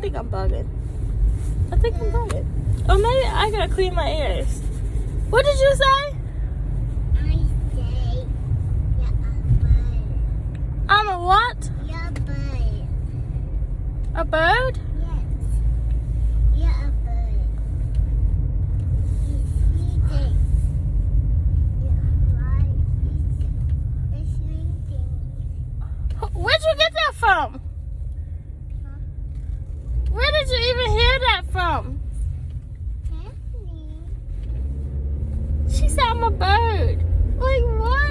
think I'm bugging. I think I'm bugging. Or maybe I gotta clean my ears. What did you say? I say you're a bird. I'm a what? You're a bird. A bird? Yes. You're a bird. It's eating. You're right. It's eating. Where'd you get that from? Huh? Where did you even hear that from? Anthony. She said I'm a bird. Like what?